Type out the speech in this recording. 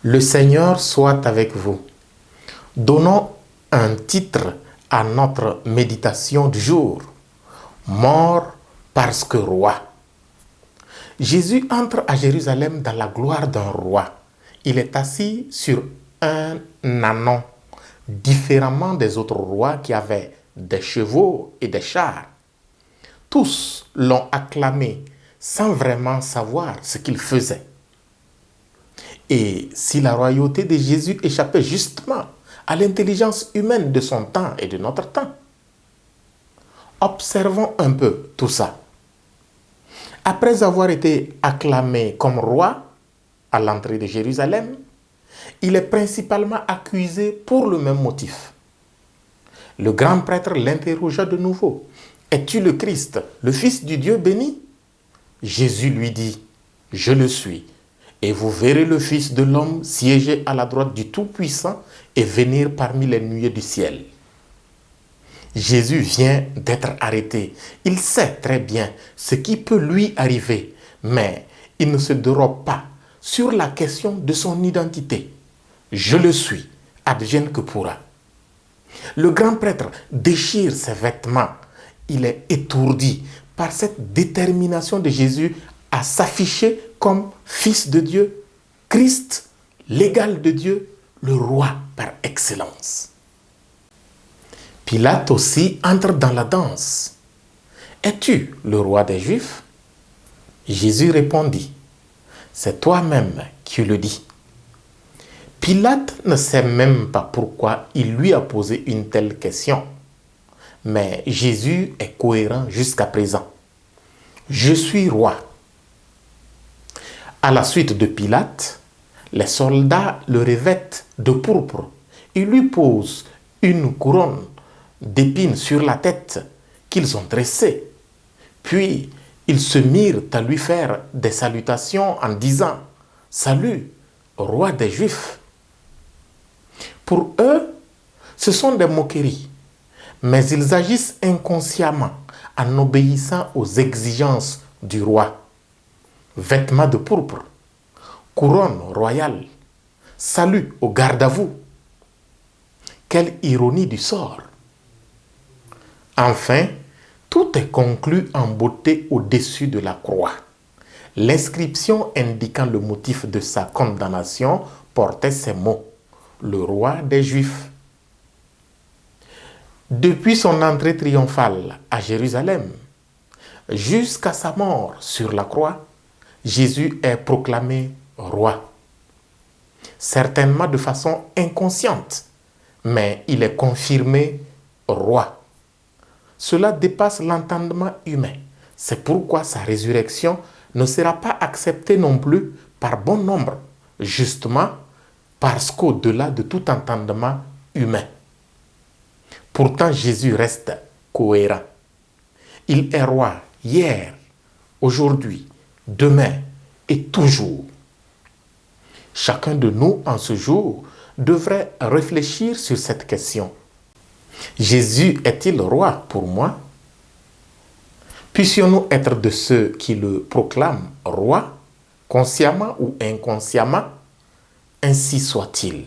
Le Seigneur soit avec vous. Donnons un titre à notre méditation du jour. Mort parce que roi. Jésus entre à Jérusalem dans la gloire d'un roi. Il est assis sur un ânon, différemment des autres rois qui avaient des chevaux et des chars. Tous l'ont acclamé sans vraiment savoir ce qu'il faisait. Et si la royauté de Jésus échappait justement à l'intelligence humaine de son temps et de notre temps, observons un peu tout ça. Après avoir été acclamé comme roi à l'entrée de Jérusalem, il est principalement accusé pour le même motif. Le grand prêtre l'interrogea de nouveau. « Es-tu le Christ, le Fils du Dieu béni ?» Jésus lui dit, « Je le suis, et vous verrez le Fils de l'homme siéger à la droite du Tout-Puissant et venir parmi les nuées du ciel. » Jésus vient d'être arrêté. Il sait très bien ce qui peut lui arriver, mais il ne se dérobe pas sur la question de son identité. « Je le suis, advienne que pourra. » Le grand prêtre déchire ses vêtements. Il est étourdi par cette détermination de Jésus à s'afficher comme Fils de Dieu, Christ, l'égal de Dieu, le roi par excellence. Pilate aussi entre dans la danse. « Es-tu le roi des Juifs ?» Jésus répondit, « C'est toi-même qui le dis. » Pilate ne sait même pas pourquoi il lui a posé une telle question. Mais Jésus est cohérent jusqu'à présent. « Je suis roi. » À la suite de Pilate, les soldats le revêtent de pourpre. Ils lui posent une couronne d'épines sur la tête qu'ils ont dressée. Puis, ils se mirent à lui faire des salutations en disant « Salut, roi des Juifs !» Pour eux, ce sont des moqueries, mais ils agissent inconsciemment en obéissant aux exigences du roi. Vêtements de pourpre, couronne royale, salut au garde à vous. Quelle ironie du sort! Enfin, tout est conclu en beauté au-dessus de la croix. L'inscription indiquant le motif de sa condamnation portait ces mots. Le roi des Juifs. Depuis son entrée triomphale à Jérusalem, jusqu'à sa mort sur la croix, Jésus est proclamé roi. Certainement de façon inconsciente, mais il est confirmé roi. Cela dépasse l'entendement humain. C'est pourquoi sa résurrection ne sera pas acceptée non plus par bon nombre, justement parce qu'au-delà de tout entendement humain. Pourtant, Jésus reste cohérent. Il est roi hier, aujourd'hui, demain et toujours. Chacun de nous, en ce jour, devrait réfléchir sur cette question. Jésus est-il roi pour moi? Puissions-nous être de ceux qui le proclament roi, consciemment ou inconsciemment? Ainsi soit-il.